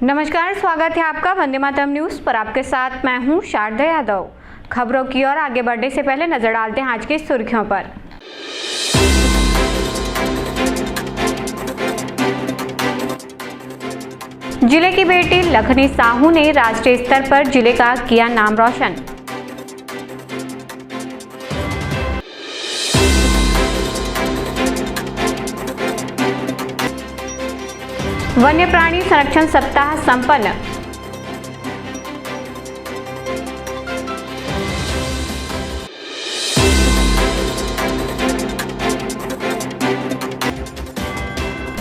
नमस्कार, स्वागत है आपका वंदे मातरम न्यूज पर। आपके साथ मैं हूं शारदा यादव। खबरों की ओर आगे बढ़ने से पहले नजर डालते हैं आज की सुर्खियों पर। जिले की बेटी लखनी साहू ने राष्ट्रीय स्तर पर जिले का किया नाम रोशन। वन्य प्राणी संरक्षण सप्ताह संपन्न।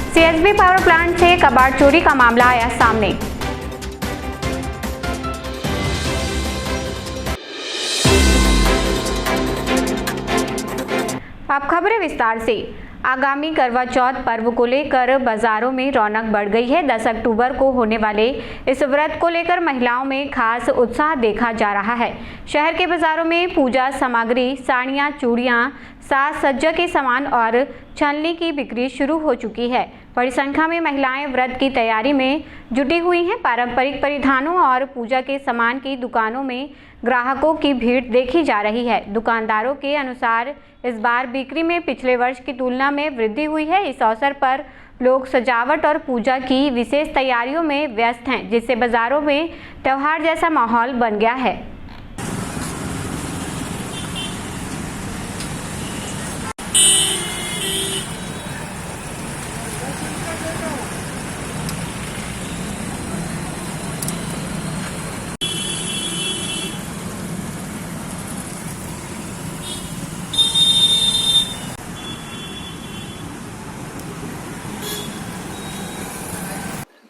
सीएसबी पावर प्लांट से कबाड़ चोरी का मामला आया सामने। अब खबरें विस्तार से। आगामी करवा चौथ पर्व को लेकर बाजारों में रौनक बढ़ गई है। 10 अक्टूबर को होने वाले इस व्रत को लेकर महिलाओं में खास उत्साह देखा जा रहा है। शहर के बाजारों में पूजा सामग्री, साड़ियाँ, चूड़ियाँ, साज सज्जा के सामान और छलनी की बिक्री शुरू हो चुकी है। बड़ी संख्या में महिलाएं व्रत की तैयारी में जुटी हुई हैं। पारंपरिक परिधानों और पूजा के सामान की दुकानों में ग्राहकों की भीड़ देखी जा रही है। दुकानदारों के अनुसार इस बार बिक्री में पिछले वर्ष की तुलना में वृद्धि हुई है। इस अवसर पर लोग सजावट और पूजा की विशेष तैयारियों में व्यस्त हैं, जिससे बाजारों में त्योहार जैसा माहौल बन गया है।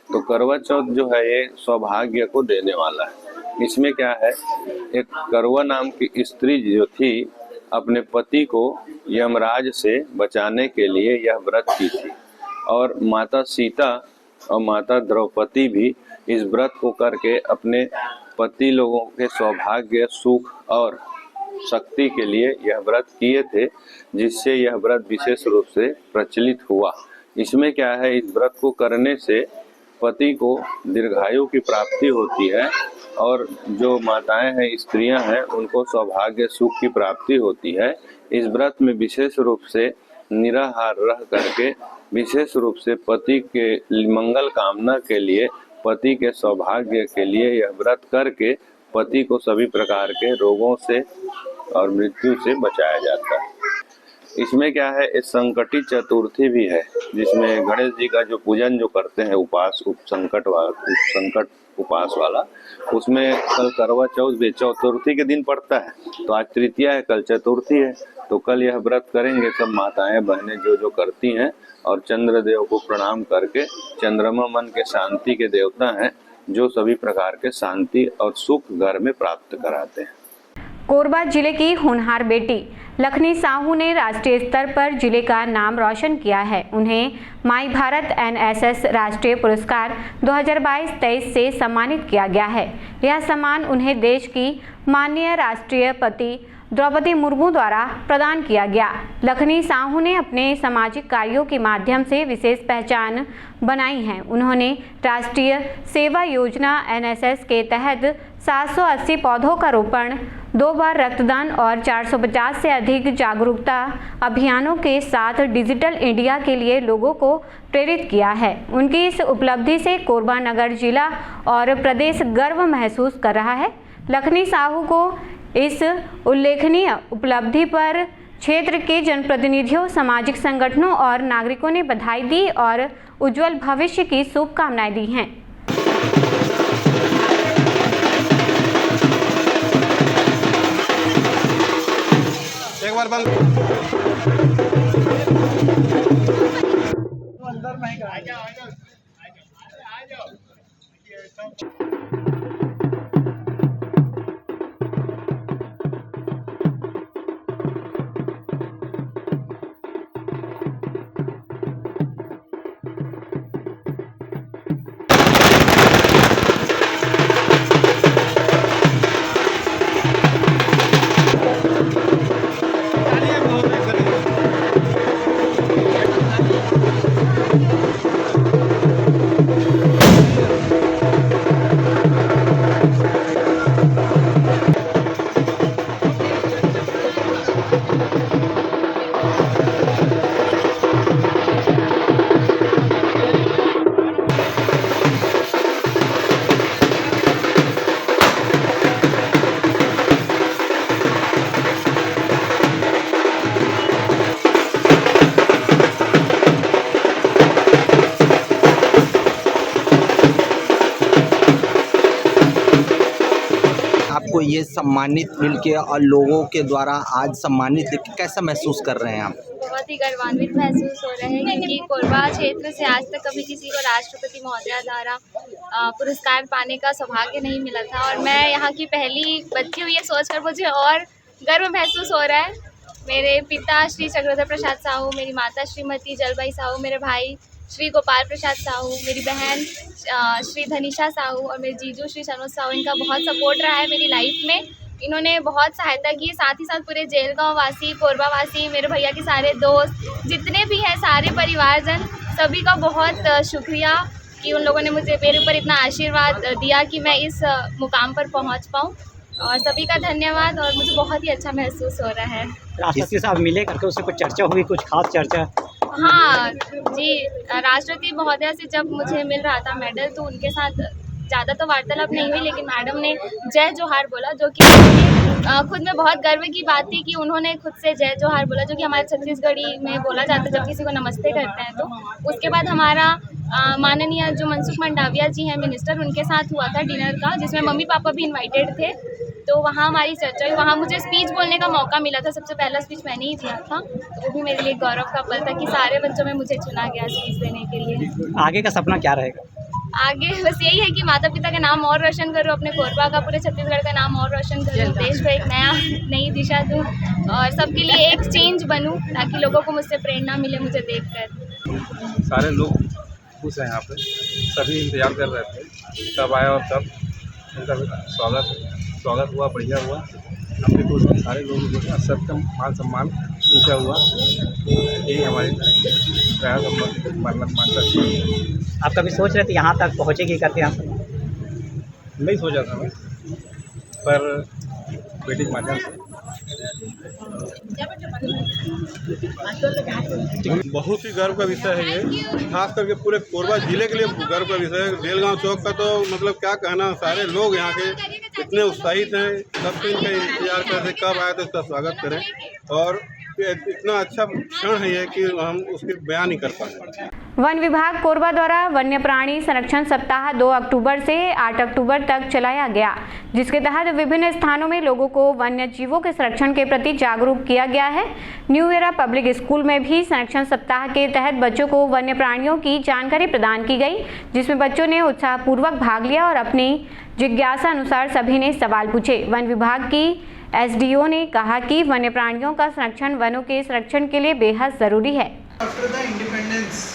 तो करवा चौथ जो है ये सौभाग्य को देने वाला है। इसमें क्या है, एक करवा नाम की स्त्री जो थी अपने पति को यमराज से बचाने के लिए यह व्रत की थी, और माता सीता और माता द्रौपदी भी इस व्रत को करके अपने पति लोगों के सौभाग्य, सुख और शक्ति के लिए यह व्रत किए थे, जिससे यह व्रत विशेष रूप से प्रचलित हुआ। इसमें क्या है, इस व्रत को करने से पति को दीर्घायु की प्राप्ति होती है, और जो माताएं हैं, स्त्रियां हैं, उनको सौभाग्य सुख की प्राप्ति होती है। इस व्रत में विशेष रूप से निराहार रह करके विशेष रूप से पति के मंगल कामना के लिए, पति के सौभाग्य के लिए यह व्रत करके पति को सभी प्रकार के रोगों से और मृत्यु से बचाया जाता है। इसमें क्या है, इस संकटी चतुर्थी भी है, जिसमें गणेश जी का जो पूजन जो करते हैं उपास, संकट उपास वाला, उसमें कल करवा चौथ चतुर्थी के दिन पड़ता है। तो आज तृतीया है, कल चतुर्थी है, तो कल यह व्रत करेंगे सब माताएं बहनें जो करती हैं, और चंद्रदेव को प्रणाम करके, चंद्रमा मन के शांति के देवता हैं, जो सभी प्रकार के शांति और सुख घर में प्राप्त कराते हैं। कोरबा जिले की होनहार बेटी लखनी साहू ने राष्ट्रीय स्तर पर जिले का नाम रोशन किया है। उन्हें माई भारत एनएसएस राष्ट्रीय पुरस्कार 2022-23 से सम्मानित किया गया है। यह सम्मान उन्हें देश की माननीय राष्ट्रपति द्रौपदी मुर्मू द्वारा प्रदान किया गया। लखनी साहू ने अपने सामाजिक कार्यों के माध्यम से विशेष पहचान बनाई है। उन्होंने राष्ट्रीय सेवा योजना एनएसएस के तहत 780 पौधों का रोपण, 2 बार रक्तदान और 450 से अधिक जागरूकता अभियानों के साथ डिजिटल इंडिया के लिए लोगों को प्रेरित किया है। उनकी इस उपलब्धि से कोरबा नगर जिला और प्रदेश गर्व महसूस कर रहा है। लखनी साहू को इस उल्लेखनीय उपलब्धि पर क्षेत्र के जनप्रतिनिधियों, सामाजिक संगठनों और नागरिकों ने बधाई दी और उज्जवल भविष्य की शुभकामनाएं दी हैं। एक बार बंद अंदर नहीं आ जाओ आ जाओ। ये सम्मानित मिलके और लोगों के द्वारा आज सम्मानित देख कैसा महसूस कर रहे हैं आप? बहुत ही गर्वान्वित महसूस हो रहा है क्योंकि कोरबा क्षेत्र से आज तक कभी किसी को राष्ट्रपति महोदया द्वारा पुरस्कार पाने का सौभाग्य नहीं मिला था और मैं यहाँ की पहली बच्ची हूँ, ये सोचकर मुझे और गर्व महसूस हो रहा है। मेरे पिता श्री चक्रधर प्रसाद साहू, मेरी माता श्रीमती जलबाई साहू, मेरे भाई श्री गोपाल प्रसाद साहू, मेरी बहन श्री धनिशा साहू और मेरे जीजू श्री सनोज साहू, इनका बहुत सपोर्ट रहा है मेरी लाइफ में। इन्होंने बहुत सहायता की, साथ ही साथ पूरे जेलगांव वासी, कोरबा वासी, मेरे भैया के सारे दोस्त जितने भी हैं, सारे परिवारजन, सभी का बहुत शुक्रिया कि उन लोगों ने मेरे ऊपर इतना आशीर्वाद दिया कि मैं इस मुकाम पर पहुंच पाऊं। और सभी का धन्यवाद और मुझे बहुत ही अच्छा महसूस हो रहा है। राष्ट्रपति साहब मिले करके उससे कुछ चर्चा हुई, कुछ खास चर्चा? हाँ जी, राष्ट्रपति महोदया से जब मुझे मिल रहा था मेडल तो उनके साथ ज़्यादा तो वार्तालाप नहीं हुई, लेकिन मैडम ने जय जोहार बोला, जो कि खुद में बहुत गर्व की बात थी कि उन्होंने खुद से जय जोहार बोला, जो कि हमारे छत्तीसगढ़ी में बोला जाता है जब किसी को नमस्ते करते हैं। तो उसके बाद हमारा माननीय जो मनसुख मंडाविया जी हैं मिनिस्टर, उनके साथ हुआ था डिनर का, जिसमें मम्मी पापा भी इन्वाइटेड थे। तो वहाँ हमारी चर्चा हुई, वहाँ मुझे स्पीच बोलने का मौका मिला था, सबसे पहला स्पीच मैंने ही दिया था। तो वो भी मेरे लिए गौरव का पल था कि सारे बच्चों में मुझे चुना गया स्पीच देने के लिए। आगे का सपना क्या रहेगा? आगे बस यही है कि माता पिता का नाम और रोशन करूँ, अपने कोरबा का, पूरे छत्तीसगढ़ का नाम और रोशन करूँ, देश को एक नई दिशा दूँ और सबके लिए एक चेंज बनूँ, ताकि लोगों को मुझसे प्रेरणा मिले मुझे देखकर। सारे लोग खुश हैं यहाँ पे, सभी इंतजार कर रहे थे कब आए और कब उनका स्वागत हुआ, बढ़िया हुआ। हमने खुश हैं, सारे लोग जो है सबका मान सम्मान ऊँचा हुआ, यही हमारी प्रयास मानता। आप कभी सोच रहे थे यहाँ तक पहुँचेगी करके? यहाँ नहीं सोचा था मैं, पर बेटी के माध्यम से बहुत ही गर्व का विषय है ये, खास करके पूरे कोरबा जिले के लिए गर्व का विषय है। जेलगांव चौक का तो मतलब क्या कहना, सारे लोग यहाँ के इतने उत्साहित हैं, सब इनका इंतजार कर रहे कब आए तो इसका स्वागत करें और इतना अच्छा क्षण है ये कि हम उसके बयान नहीं कर पाए। वन विभाग कोरबा द्वारा वन्य प्राणी संरक्षण सप्ताह 2 अक्टूबर से 8 अक्टूबर तक चलाया गया, जिसके तहत विभिन्न स्थानों में लोगों को वन्य जीवों के संरक्षण के प्रति जागरूक किया गया है। न्यू एरा पब्लिक स्कूल में भी संरक्षण सप्ताह के तहत बच्चों को वन्य प्राणियों की जानकारी प्रदान की गई, जिसमें बच्चों ने उत्साहपूर्वक भाग लिया और अपनी जिज्ञासा अनुसार सभी ने सवाल पूछे। वन विभाग की एसडीओ ने कहा कि वन्य प्राणियों का संरक्षण वनों के संरक्षण के लिए बेहद जरूरी है। After the independence,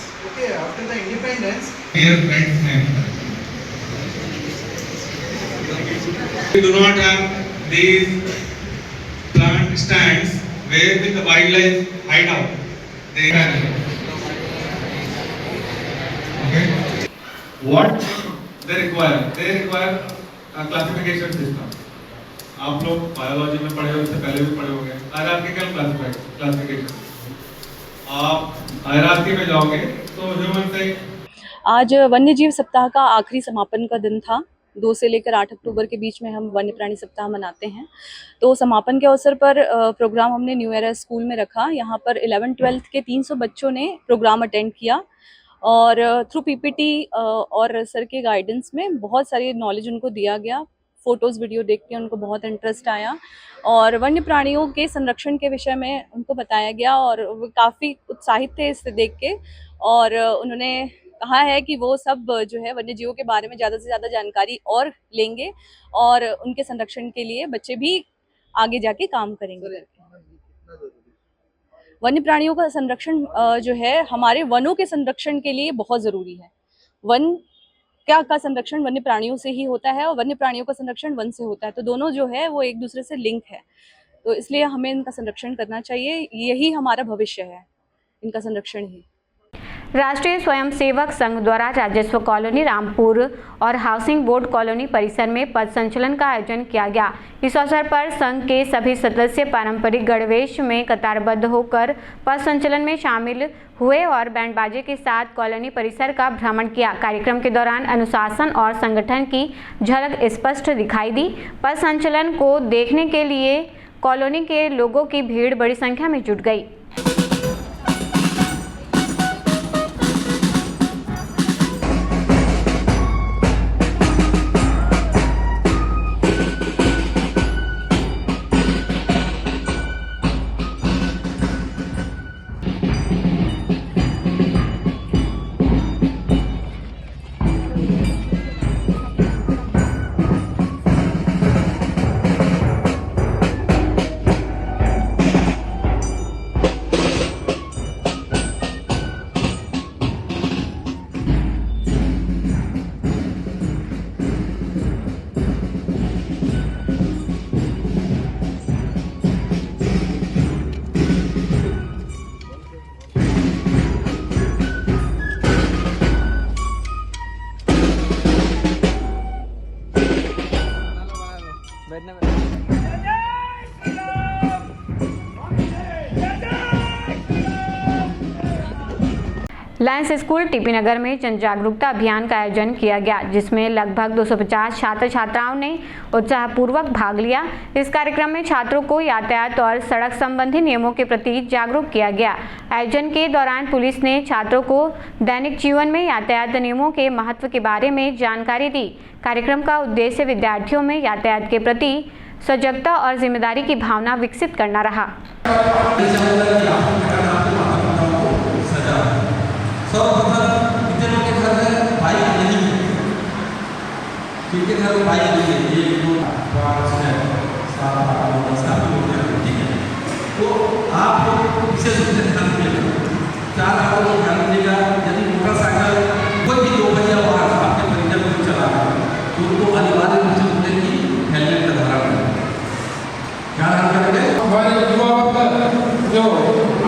Dear friends, we do not have these plant stands where with the wildlife hideout. They are okay. What they require? They require a classification system. आप लोग बायोलॉजी में पढ़े हो, इससे पहले भी पढ़े होंगे हायरार्किकल क्लासिफिकेशन। आप हायरार्की में जाओगे तो ह्यूमन से। आज वन्य जीव सप्ताह का आखिरी समापन का दिन था। 2 से लेकर 8 अक्टूबर के बीच में हम वन्य प्राणी सप्ताह मनाते हैं। तो समापन के अवसर पर प्रोग्राम हमने न्यू एरा स्कूल में रखा। यहाँ पर 11th-12th के 300 बच्चों ने प्रोग्राम अटेंड किया और थ्रू पीपीटी और सर के गाइडेंस में बहुत सारी नॉलेज उनको दिया गया। फ़ोटोज़ वीडियो देख के उनको बहुत इंटरेस्ट आया और वन्य प्राणियों के संरक्षण के विषय में उनको बताया गया और वो काफ़ी उत्साहित थे इससे देख के। और उन्होंने कहा है कि वो सब जो है वन्य जीवों के बारे में ज़्यादा से ज़्यादा जानकारी और लेंगे और उनके संरक्षण के लिए बच्चे भी आगे जाके काम करेंगे। वन्य प्राणियों का संरक्षण जो है हमारे वनों के संरक्षण के लिए बहुत ज़रूरी है। वन का संरक्षण वन्य प्राणियों से ही होता है और वन्य प्राणियों का संरक्षण वन से होता है, तो दोनों जो है वो एक दूसरे से लिंक है। तो इसलिए हमें इनका संरक्षण करना चाहिए, यही हमारा भविष्य है, इनका संरक्षण ही। राष्ट्रीय स्वयंसेवक संघ द्वारा राजस्व कॉलोनी रामपुर और हाउसिंग बोर्ड कॉलोनी परिसर में पथ संचलन का आयोजन किया गया। इस अवसर पर संघ के सभी सदस्य पारंपरिक गणवेश में कतारबद्ध होकर पथ संचलन में शामिल हुए और बैंड बाजे के साथ कॉलोनी परिसर का भ्रमण किया। कार्यक्रम के दौरान अनुशासन और संगठन की झलक स्पष्ट दिखाई दी। पथ संचलन को देखने के लिए कॉलोनी के लोगों की भीड़ बड़ी संख्या में जुट गई। लायंस स्कूल टीपी नगर में जन जागरूकता अभियान का आयोजन किया गया, जिसमें लगभग 250 छात्र छात्राओं ने उत्साहपूर्वक भाग लिया। इस कार्यक्रम में छात्रों को यातायात और सड़क संबंधी नियमों के प्रति जागरूक किया गया। आयोजन के दौरान पुलिस ने छात्रों को दैनिक जीवन में यातायात नियमों के महत्व के बारे में जानकारी दी। कार्यक्रम का उद्देश्य विद्यार्थियों में यातायात के प्रति सजगता और जिम्मेदारी की भावना विकसित करना रहा। सर्वप्रथम कितने के घर में बाइक नहीं है, किनके घर में बाइक नहीं है, 1 2 5 6 7 8 9 10 काफी होते हैं, ठीक है। तो आप लोग विशेष रूप से ध्यान दीजिएगा, 4 बातों को ध्यान दीजिएगा। यदि मोटरसाइकिल कोई भी 2 पहिया वाहन आपके परिजन को चला रहा है तो उनको अनिवार्य रूप से होते कि हेलमेट का धारण करें। क्या धारण करेंगे? हमारे युवा वर्ग जो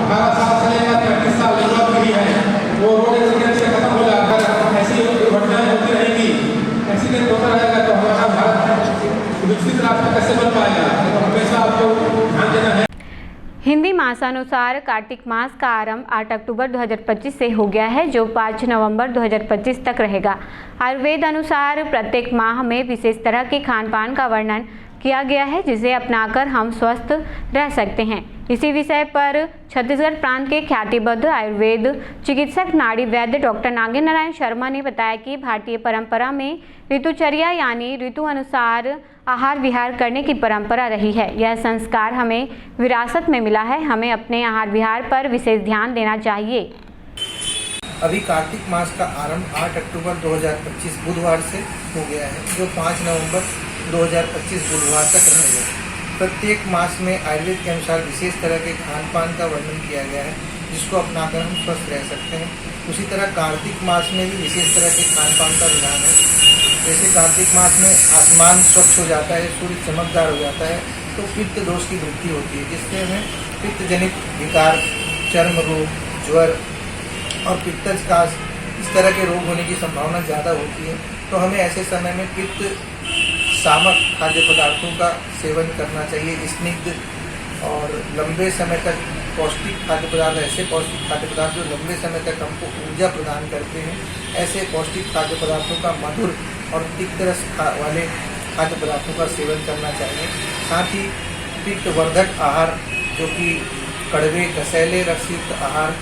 18 साल से लेकर 35 साल युवा पीढ़ी है वो रोड एक्सीडेंट से खत्म हो जाकर ऐसी दुर्घटनाएं होती रहेंगी, एक्सीडेंट होता रहेगा तो हमारा भारत विकसित राष्ट्र कैसे बन पाएगा? तो हमेशा आपको ध्यान देना है। हिंदी मासानुसार कार्तिक मास का आरंभ 8 अक्टूबर 2025 से हो गया है, जो 5 नवंबर 2025 तक रहेगा। आयुर्वेद अनुसार प्रत्येक माह में विशेष तरह के खान पान का वर्णन किया गया है, जिसे अपनाकर हम स्वस्थ रह सकते हैं। इसी विषय पर छत्तीसगढ़ प्रांत के ख्यातिबद्ध आयुर्वेद चिकित्सक नाड़ी वैद्य डॉक्टर नागेंद्र नारायण शर्मा ने बताया कि भारतीय परंपरा में ऋतुचर्या यानी ऋतु अनुसार आहार विहार करने की परंपरा रही है। यह संस्कार हमें विरासत में मिला है। हमें अपने आहार विहार पर विशेष ध्यान देना चाहिए। अभी कार्तिक मास का आरंभ 8 अक्टूबर 2025 बुधवार से हो गया है, जो 5 नवंबर 2025 बुधवार तक रहेगा। प्रत्येक मास में आयुर्वेद के अनुसार विशेष तरह के खान पान का वर्णन किया गया है, जिसको अपनाकर हम स्वस्थ रह सकते हैं। उसी तरह कार्तिक मास में भी विशेष तरह के खान पान का विधान है। जैसे कार्तिक मास में आसमान स्वच्छ हो जाता है, सूर्य चमकदार हो जाता है, तो पित्त दोष की वृद्धि होती है, जिससे हमें पित्त जनित विकार, चर्म रोग, ज्वर और पित्तज का इस तरह के रोग होने की संभावना ज़्यादा होती है। तो हमें ऐसे समय में पित्त सामक खाद्य पदार्थों का सेवन करना चाहिए। स्निग्ध और लंबे समय तक पौष्टिक खाद्य पदार्थ, ऐसे पौष्टिक खाद्य पदार्थ जो लंबे समय तक हमको ऊर्जा प्रदान करते हैं, ऐसे पौष्टिक खाद्य पदार्थों का मधुर और तिक्त रस वाले खाद्य पदार्थों का सेवन करना चाहिए। साथ ही पित्तवर्धक आहार, जो कि कड़वे कसैले रसयुक्त आहार,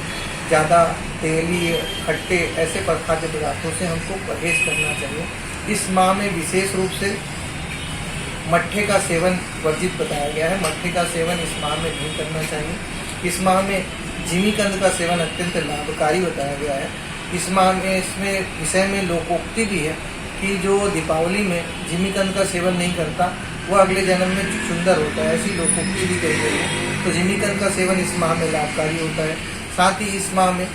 ज़्यादा तेली खट्टे ऐसे खाद्य पदार्थों से हमको परहेज करना चाहिए। इस माह में विशेष रूप से मट्ठे का सेवन वर्जित बताया गया है। मट्ठे का सेवन इस माह में नहीं करना चाहिए। इस माह में जिमीकंद का सेवन अत्यंत लाभकारी बताया गया है। इस माह में इसमें विषय में लोकोक्ति भी है कि जो दीपावली में जिमीकंद का सेवन नहीं करता वह अगले जन्म में सुंदर होता है, ऐसी लोकोक्ति भी कही गई है। तो जिमीकंद का सेवन इस माह में लाभकारी होता है। साथ ही इस माह में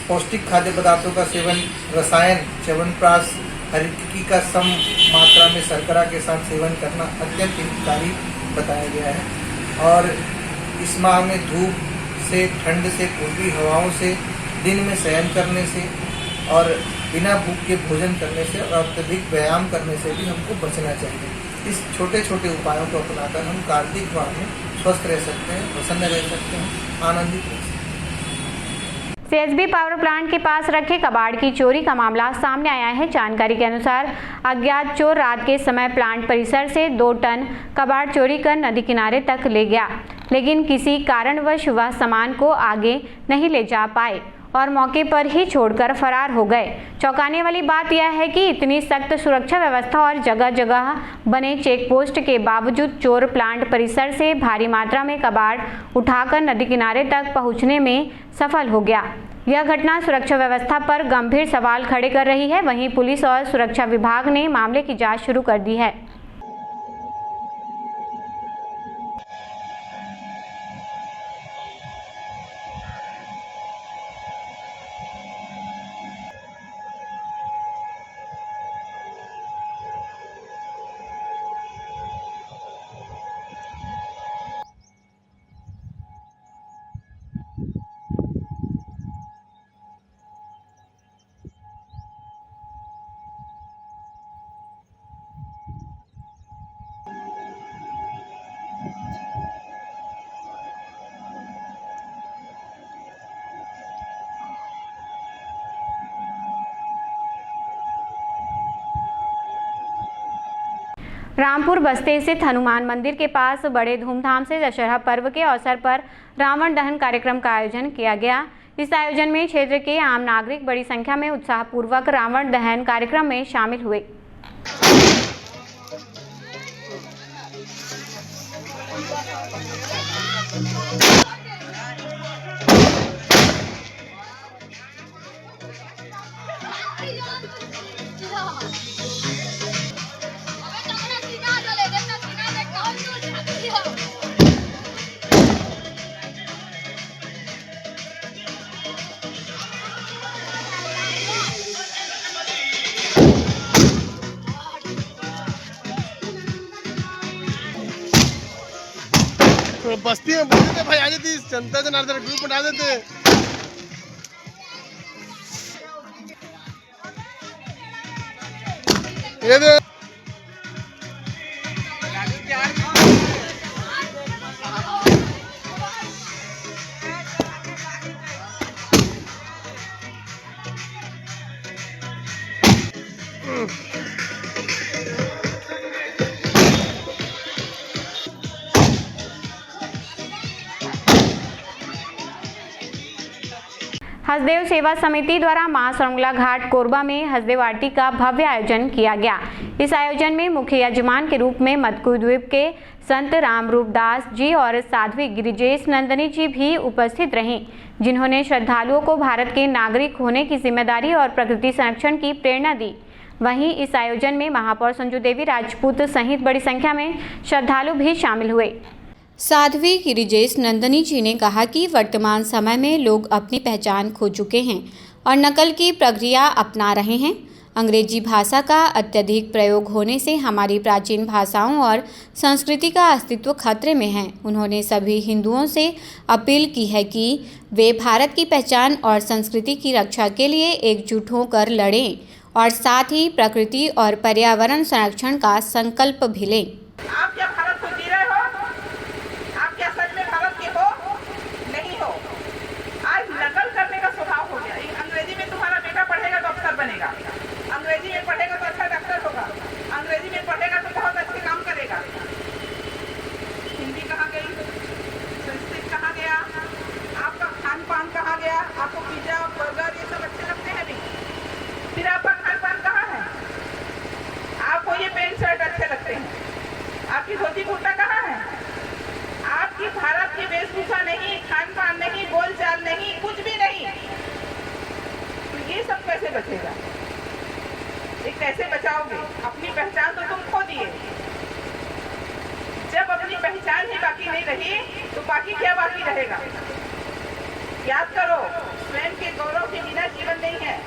पौष्टिक खाद्य पदार्थों का सेवन, रसायन, च्यवनप्राश, हरितकी का सम मात्रा में शर्करा के साथ सेवन करना अत्यंत हितकारी बताया गया है। और इस माह में धूप से, ठंड से, पूर्वी हवाओं से, दिन में शयन करने से और बिना भूख के भोजन करने से और अत्यधिक व्यायाम करने से भी हमको बचना चाहिए। इस छोटे छोटे उपायों को अपनाकर हम कार्तिक माह में स्वस्थ रह सकते हैं, प्रसन्न रह सकते हैं, आनंदित रह सकते हैं। सीएसबी पावर प्लांट के पास रखे कबाड़ की चोरी का मामला सामने आया है। जानकारी के अनुसार अज्ञात चोर रात के समय प्लांट परिसर से 2 टन कबाड़ चोरी कर नदी किनारे तक ले गया, लेकिन किसी कारणवश वह सामान को आगे नहीं ले जा पाए और मौके पर ही छोड़कर फरार हो गए। चौंकाने वाली बात यह है कि इतनी सख्त सुरक्षा व्यवस्था और जगह जगह बने चेक पोस्ट के बावजूद चोर प्लांट परिसर से भारी मात्रा में कबाड़ उठाकर नदी किनारे तक पहुंचने में सफल हो गया। यह घटना सुरक्षा व्यवस्था पर गंभीर सवाल खड़े कर रही है। वहीं पुलिस और सुरक्षा विभाग ने मामले की जांच शुरू कर दी है। रामपुर बस्ती स्थित हनुमान मंदिर के पास बड़े धूमधाम से दशहरा पर्व के अवसर पर रावण दहन कार्यक्रम का आयोजन किया गया। इस आयोजन में क्षेत्र के आम नागरिक बड़ी संख्या में उत्साहपूर्वक रावण दहन कार्यक्रम में शामिल हुए। बस्ती में बोलते थे भाई आ जाती जनता जनार्दन ग्रुप बना देते। ये दे हसदेव सेवा समिति द्वारा मां सरंगला घाट कोरबा में हसदेव आरती का भव्य आयोजन किया गया। इस आयोजन में मुख्य यजमान के रूप में मदकू द्वीप के संत रामरूप दास जी और साध्वी गिरिजेश नंदनी जी भी उपस्थित रहीं, जिन्होंने श्रद्धालुओं को भारत के नागरिक होने की जिम्मेदारी और प्रकृति संरक्षण की प्रेरणा दी। वहीं इस आयोजन में महापौर संजू देवी राजपूत सहित बड़ी संख्या में श्रद्धालु भी शामिल हुए। साध्वी गिरिजेश नंदनी जी ने कहा कि वर्तमान समय में लोग अपनी पहचान खो चुके हैं और नकल की प्रक्रिया अपना रहे हैं। अंग्रेजी भाषा का अत्यधिक प्रयोग होने से हमारी प्राचीन भाषाओं और संस्कृति का अस्तित्व खतरे में है। उन्होंने सभी हिंदुओं से अपील की है कि वे भारत की पहचान और संस्कृति की रक्षा के लिए एकजुट होकर लड़ें और साथ ही प्रकृति और पर्यावरण संरक्षण का संकल्प भी लें। आप क्या भारत को जी रहे हो? आप क्या सच में भारत के हो? नहीं हो। आज नकल करने का स्वभाव हो गया। अंग्रेजी में तुम्हारा बेटा पढ़ेगा तो अफसर बनेगा, अंग्रेजी में पढ़ेगा तो अच्छा डॉक्टर होगा, अंग्रेजी में पढ़ेगा तो बहुत अच्छे काम करेगा। हिंदी कहाँ गई? संस्कृत कहाँ गया? आपका खान पान कहाँ गया? आपको पिज्जा बर्गर ये सब अच्छे लगते हैं भी, फिर आपका खान पान कहाँ है? आपको ये पैंट शर्ट अच्छे लगते हैं, आपकी धोती कुर्ता कहाँ है? आपकी भारत की वेशभूषा नहीं, खान पान नहीं, बोलचाल नहीं, कुछ भी नहीं। तो ये सब कैसे बचेगा? ये कैसे बचाओगे? अपनी पहचान तो तुम खो दिए। जब अपनी पहचान ही बाकी नहीं रही तो बाकी क्या बाकी रहेगा? याद करो, स्वयं के गौरव के बिना जीवन नहीं है।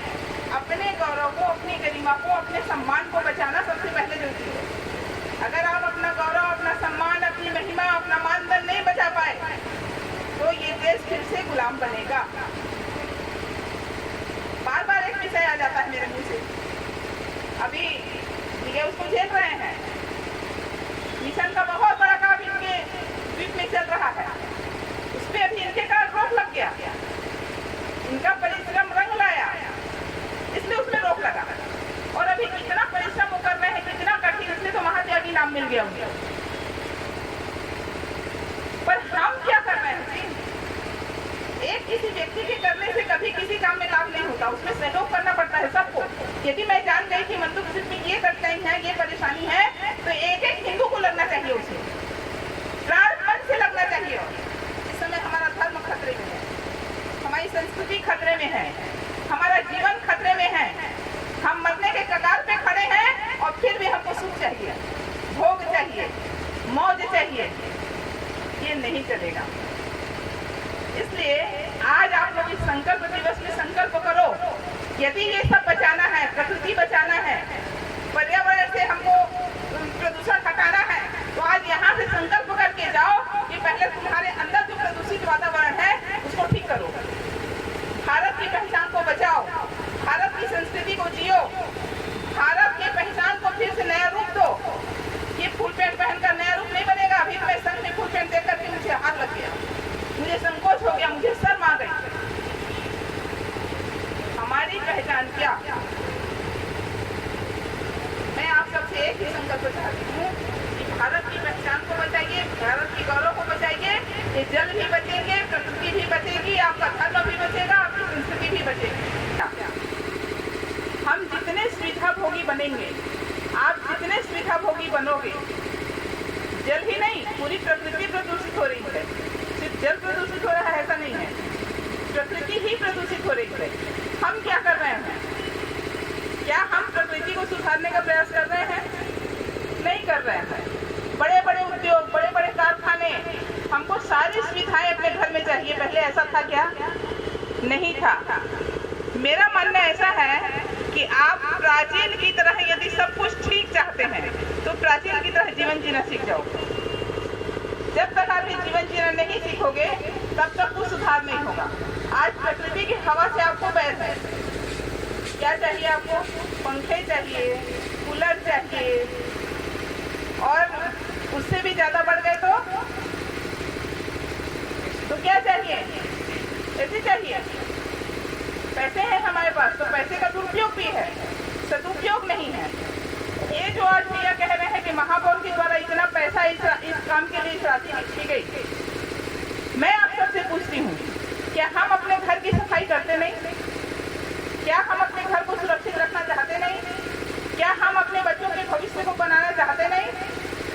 अपने गौरव को, अपनी गरिमा को, अपने सम्मान को बचाना सबसे पहले जरूरी है। अगर आप अपना गौरव, अपना सम्मान, अपनी महिमा, अपना मानदंड नहीं बचा पाए तो ये देश फिर से गुलाम बनेगा। बार बार एक विषय आ जाता है मेरे मुंह से, अभी ये उसको झेल रहे हैं। मिशन का बहुत बड़ा काम इनके द्वीप में चल रहा है, उस पर अभी इनके कारण रोक लग गया। इनका परिश्रम रंग लाया, इसलिए उसमें रोक लगा। और अभी कितना परिश्रम वो कर रहे हैं, कितना कठिन, इसलिए तो महात्यागी नाम मिल गया उन्हें। पर हम क्या कर रहे हैं? एक किसी व्यक्ति के करने से कभी किसी काम में लाभ नहीं होता, उसमें सहयोग करना पड़ता है सबको। यदि मैं जान गई कि मंदू में ये कठिनाई है, ये परेशानी है, तो एक एक हिंदू को लगना चाहिए, उसे प्राण से लगना चाहिए। इस समय हमारा धर्म खतरे में है, हमारी संस्कृति खतरे में है, हमारा जीवन खतरे में है। हम मरने के कगार पे खड़े हैं और फिर भी हमको सुख चाहिए, भोग चाहिए, मौज चाहिए। ये नहीं चलेगा। इसलिए आज आप लोग इस संकल्प दिवस में संकल्प करो, यदि ये सब बचाना है, प्रकृति बचाना है, पर्यावरण से हमको प्रदूषण हटाना है, तो आज यहाँ से संकल्प करके जाओ कि पहले तुम्हारे अंदर जो प्रदूषित वातावरण है उसको ठीक करो, भारत की पहचान को बचाओ, भारत की संस्कृति को जियो, भारत की पहचान को फिर से नया रूप दो। ये फुल पैंट पहनकर नया रूप नहीं बनेगा। अभी मैं संग में फुल पैंट देख करके मुझे हाथ लग गया, मुझे संकोच हो गया, मुझे शर्म आ गई। हमारी पहचान क्या? मैं आप सबसे एक ही संकल्प चाहती हूँ जल भी बचेंगे, प्रकृति भी बचेगी, आपका धर्म भी बचेगा, आपकी संस्कृति भी बचेगी। हम जितने सुविधाभोगी बनेंगे, आप जितने सुविधाभोगी बनोगे, जल ही नहीं पूरी प्रकृति प्रदूषित हो रही है। सिर्फ जल प्रदूषित हो रहा है ऐसा नहीं है, प्रकृति ही प्रदूषित हो रही है। हम क्या कर रहे हैं? क्या हम प्रकृति को सुधारने का प्रयास कर रहे हैं? नहीं कर रहे हैं। बड़े बड़े उद्योग, बड़े बड़े कारखाने, हमको सारी सुविधाएं अपने घर में चाहिए। पहले ऐसा था क्या? नहीं था। मेरा मानना ऐसा है कि आप प्राचीन की तरह यदि सब कुछ ठीक चाहते हैं तो प्राचीन की तरह जीवन जीना सीख जाओ। जब तक आप ये जीवन जीना नहीं सीखोगे तब तक कुछ सुधार नहीं होगा। आज प्रकृति की हवा से आपको बैर है। क्या चाहिए आपको? पंखे चाहिए, कूलर चाहिए, और उससे भी ज्यादा बढ़ गए तो क्या चाहिए? ऐसे चाहिए। पैसे हैं हमारे पास तो पैसे का दुरुपयोग भी है, सदुपयोग नहीं है। ये जो आज भैया कह रहे हैं कि महापौर के द्वारा इतना पैसा इस काम के लिए राशि रखी गई, मैं आप सबसे पूछती हूँ, क्या हम अपने घर की सफाई करते नहीं? क्या हम अपने घर को सुरक्षित रखना चाहते नहीं? क्या हम अपने बच्चों के भविष्य को बनाना चाहते नहीं?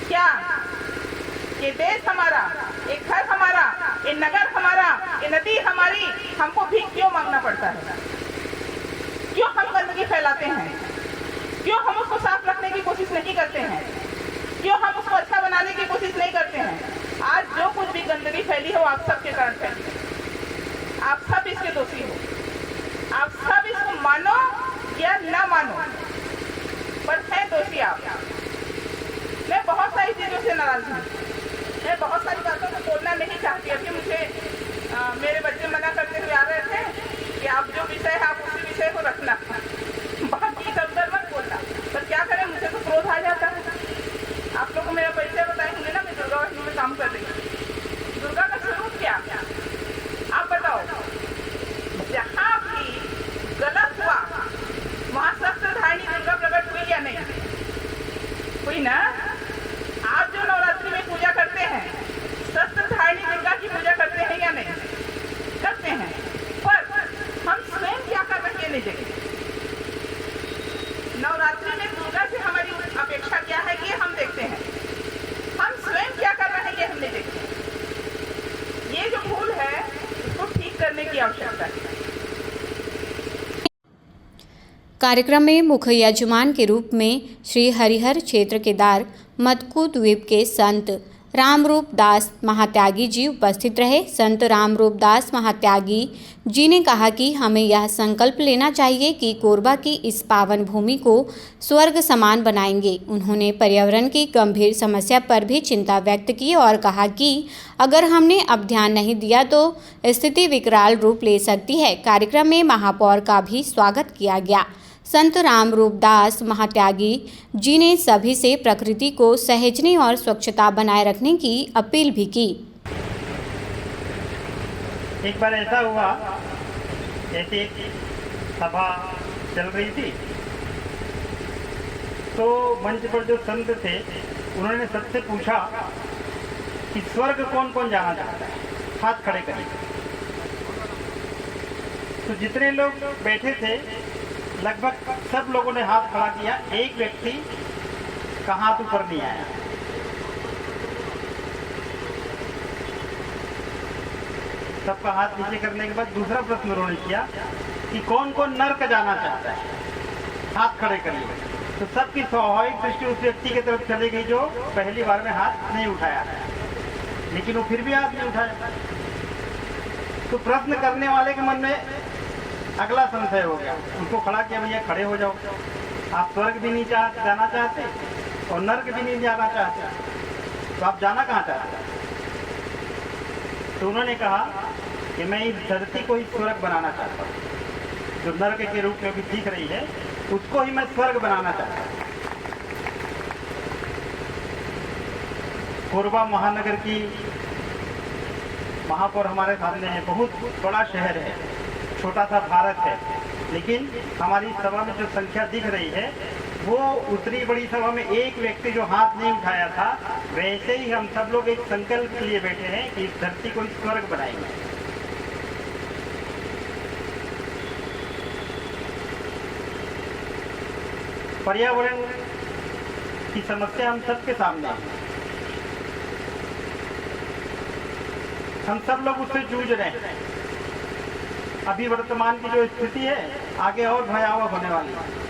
क्या ये देश हमारा, ये घर हमारा, ये नगर हमारा, ये नदी हमारी, हमको भीख क्यों मांगना पड़ता है? क्यों हम गंदगी फैलाते हैं? क्यों हम उसको साफ रखने की कोशिश नहीं करते हैं? क्यों हम उसको अच्छा बनाने की कोशिश नहीं करते हैं? आज जो कुछ भी गंदगी फैली हो आप सबके कारण फैली है। आप सब इसके दोषी हो। आप सब इसको मानो या ना मानो, पर है दोषी आप। मैं बहुत सारी चीजों से नाराज हूँ। मैं बहुत सारी बातों को बोलना नहीं चाहती। अभी मुझे मेरे बच्चे मना करते हुए आ रहे थे कि आप जो विषय है आप उसी विषय को रखना, बाकी इधर मत बोलना। पर क्या करें, मुझे तो क्रोध आ जाता है। आप लोग को मेरा परिचय बताए होंगे ना, मैं दुर्गा वाहिनी में काम कर रही हूँ। दुर्गा का स्वरूप क्या? आप बताओ। जहाँ भी गलत हुआ वहाँ शस्त्रधारिणी दुर्गा प्रकट हुई या नहीं? हुई ना? आप जो नवरात्रि में पूजा करते हैं, शस्त्रधारिणी दुर्गा की पूजा करते हैं या नहीं? करते हैं। पर हम स्वयं क्या कर रहे हैं नहीं देखें। नवरात्रि में दुर्गा से हमारी अपेक्षा क्या है ये हम देखते हैं। हम स्वयं क्या कर रहे हैं ये हम नहीं देखते। ये जो भूल है उसको ठीक करने की आवश्यकता है। कार्यक्रम में मुख्य यजमान के रूप में श्री हरिहर क्षेत्र केदार मदकू द्वीप के संत रामरूप दास महात्यागी जी उपस्थित रहे। संत रामरूप दास महात्यागी जी ने कहा कि हमें यह संकल्प लेना चाहिए कि कोरबा की इस पावन भूमि को स्वर्ग समान बनाएंगे। उन्होंने पर्यावरण की गंभीर समस्या पर भी चिंता व्यक्त की और कहा कि अगर हमने अब ध्यान नहीं दिया तो स्थिति विकराल रूप ले सकती है। कार्यक्रम में महापौर का भी स्वागत किया गया। संत रामरूप दास महात्यागी जी ने सभी से प्रकृति को सहेजने और स्वच्छता बनाए रखने की अपील भी की। एक बार ऐसा हुआ, ऐसे एक सभा चल रही थी तो मंच पर जो संत थे उन्होंने सबसे पूछा कि स्वर्ग कौन कौन जाना चाहता है, हाथ खड़े करिए। तो जितने लोग बैठे थे लगभग सब लोगों ने हाथ खड़ा किया। एक व्यक्ति का हाथ ऊपर नहीं आया। सबका हाथ नीचे करने के बाद दूसरा प्रश्न उन्होंने किया कि कौन कौन नर्क जाना चाहता है, हाथ खड़े करिए। तो सबकी स्वाभाविक दृष्टि उस व्यक्ति की तरफ चली गई जो पहली बार में हाथ नहीं उठाया, लेकिन वो फिर भी हाथ नहीं उठाया। तो प्रश्न करने वाले के मन में अगला संशय हो गया, उनको खड़ा किया, भैया खड़े हो जाओ, आप स्वर्ग भी नहीं जाना चाहते और नर्क भी नहीं जाना चाहते, तो आप जाना कहाँ चाहते? तो उन्होंने कहा कि मैं इस धरती को ही स्वर्ग बनाना चाहता हूँ। जो नर्क के रूप में भी दिख रही है उसको ही मैं स्वर्ग बनाना चाहता हूँ। कोरबा महानगर की महापौर हमारे सामने है। बहुत बड़ा शहर है, छोटा सा भारत है, लेकिन हमारी सभा में जो संख्या दिख रही है वो उतनी बड़ी सभा में एक व्यक्ति जो हाथ नहीं उठाया था, वैसे ही हम सब लोग एक संकल्प लिए बैठे हैं कि इस धरती को स्वर्ग बनाएंगे। पर्यावरण की समस्या हम सबके सामने है, हम सब लोग उससे जूझ रहे हैं। अभी वर्तमान की जो स्थिति है आगे और भयावह होने वाली है।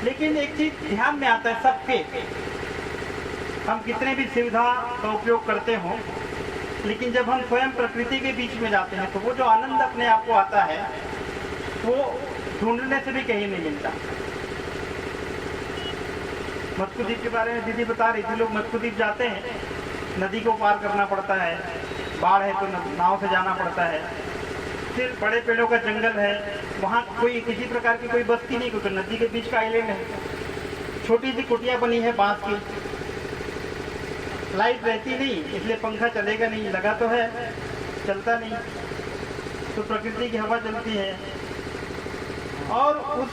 लेकिन एक चीज ध्यान में आता है सबके, हम कितने भी सुविधा का उपयोग करते हो, लेकिन जब हम स्वयं प्रकृति के बीच में जाते हैं तो वो जो आनंद अपने आप को आता है वो ढूंढने से भी कहीं नहीं मिलता। मत्स्यद्वीप के बारे में दीदी बता रही थी, लोग मत्स्यद्वीप जाते हैं, नदी को पार करना पड़ता है, बाढ़ है तो नाव से जाना पड़ता है, फिर बड़े पेड़ों का जंगल है, वहाँ कोई किसी प्रकार की कोई बस्ती नहीं, क्योंकि नदी के बीच का आइलैंड है, छोटी सी कुटिया बनी है बांस की, लाइट रहती नहीं इसलिए पंखा चलेगा नहीं, लगा तो है चलता नहीं, तो प्रकृति की हवा चलती है। और उस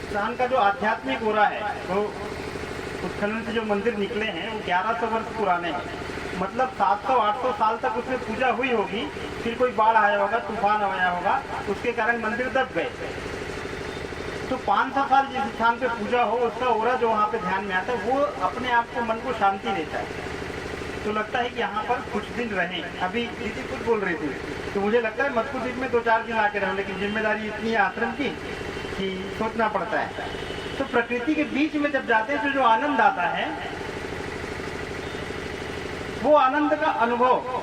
स्थान का जो आध्यात्मिक हो रहा है, तो उत्खनन से जो मंदिर निकले हैं वो 1100 वर्ष पुराने हैं, मतलब 700-800 साल तक उसमें पूजा हुई होगी, फिर कोई बाढ़ आया होगा, तूफान आया होगा, उसके कारण मंदिर दब गए। तो 500 साल जिस स्थान पे पूजा हो उसका ओरा जो वहाँ पे ध्यान में आता है वो अपने आप को मन को शांति देता है, तो लगता है कि यहाँ पर कुछ दिन रहें। अभी दीदी कुछ बोल रही थी तो मुझे लगता है मत्स्यद्वीप में 2-4 दिन आके रहो, लेकिन जिम्मेदारी इतनी है आश्रम की कि सोचना पड़ता है। तो प्रकृति के बीच में जब जाते हैं तो जो आनंद आता है वो आनंद का अनुभव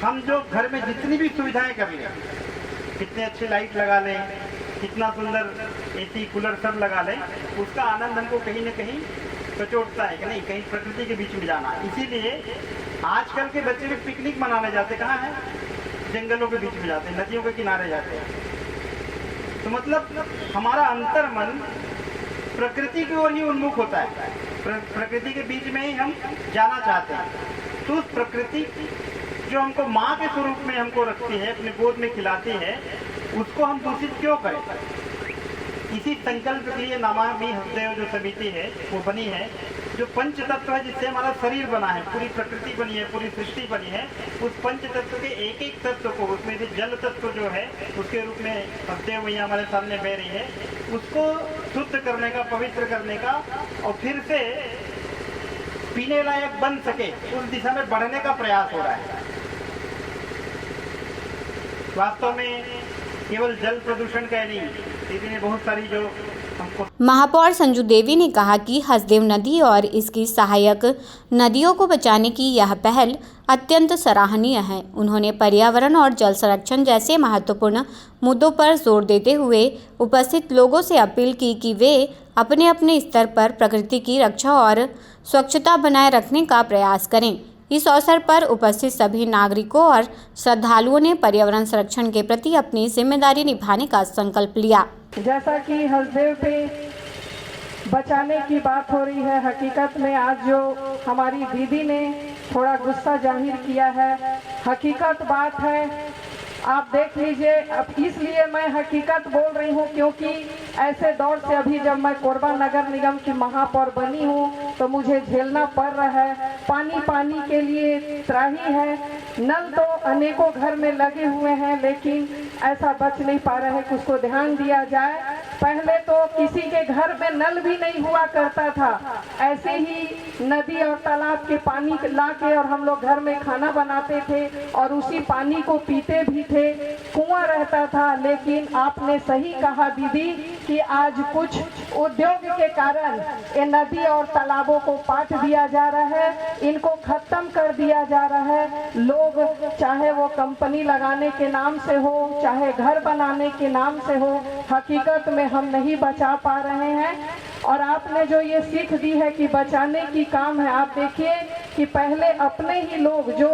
हम जो घर में जितनी भी सुविधाएं कर लें, कितने अच्छे लाइट लगा लें, कितना सुंदर एसी कूलर सब लगा लें, उसका आनंद हमको कहीं न कहीं कचोटता है कि नहीं, कहीं प्रकृति के बीच में जाना। इसीलिए आजकल के बच्चे भी पिकनिक मनाने जाते कहाँ हैं, जंगलों के बीच में जाते हैं, नदियों के किनारे जाते हैं। तो मतलब हमारा अंतर मन प्रकृति की ओर ही उन्मुख होता है, प्रकृति के बीच में ही हम जाना चाहते हैं। तो उस प्रकृति जो हमको माँ के स्वरूप में हमको रखती है, अपने गोद में खिलाती है, उसको हम दूषित क्यों करें। इसी संकल्प के लिए नमामि हसदेव जो समिति है वो बनी है, जो पंच तत्व है जिससे हमारा शरीर बना है, पूरी प्रकृति बनी है, पूरी सृष्टि बनी है, उस पंच तत्व के एक एक तत्व को, उसमें से जल तत्व जो है उसके रूप में हसदेव मैया हमारे सामने बह रही है, उसको शुद्ध करने का, पवित्र करने का, और फिर से पीने लायक बन सके उस दिशा में बढ़ने का प्रयास हो रहा है। वास्तव में केवल जल प्रदूषण का नहीं, दीदी ने बहुत सारी जो हमको। महापौर संजू देवी ने कहा कि हसदेव नदी और इसकी सहायक नदियों को बचाने की यह पहल अत्यंत सराहनीय है। उन्होंने पर्यावरण और जल संरक्षण जैसे महत्वपूर्ण मुद्दों पर जोर देते हुए उपस्थित लोगों से अपील की कि वे अपने अपने स्तर पर प्रकृति की रक्षा और स्वच्छता बनाए रखने का प्रयास करें। इस अवसर पर उपस्थित सभी नागरिकों और श्रद्धालुओं ने पर्यावरण संरक्षण के प्रति अपनी जिम्मेदारी निभाने का संकल्प लिया। जैसा कि हसदेव पे बचाने की बात हो रही है, हकीकत में आज जो हमारी दीदी ने थोड़ा गुस्सा जाहिर किया है, हकीकत बात है, आप देख लीजिए। अब इसलिए मैं हकीकत बोल रही हूँ क्योंकि ऐसे दौर से अभी जब मैं कोरबा नगर निगम की महापौर बनी हूँ तो मुझे झेलना पड़ रहा है। पानी के लिए त्राही है, नल तो अनेकों घर में लगे हुए हैं, लेकिन ऐसा बच नहीं पा रहा है कि उसको ध्यान दिया जाए। पहले तो किसी के घर में नल भी नहीं हुआ करता था, ऐसे ही नदी और तालाब के पानी ला के और हम लोग घर में खाना बनाते थे और उसी पानी को पीते भी थे, कुआं रहता था। लेकिन आपने सही कहा दीदी कि आज कुछ उद्योग के कारण ये नदी और तालाबों को पाट दिया जा रहा है, इनको खत्म कर दिया जा रहा है। लोग चाहे वो कंपनी लगाने के नाम से हो, चाहे घर बनाने के नाम से हो, हकीकत में हम नहीं बचा पा रहे हैं। और आपने जो ये सीख दी है कि बचाने की काम है, आप देखिए कि पहले अपने ही लोग जो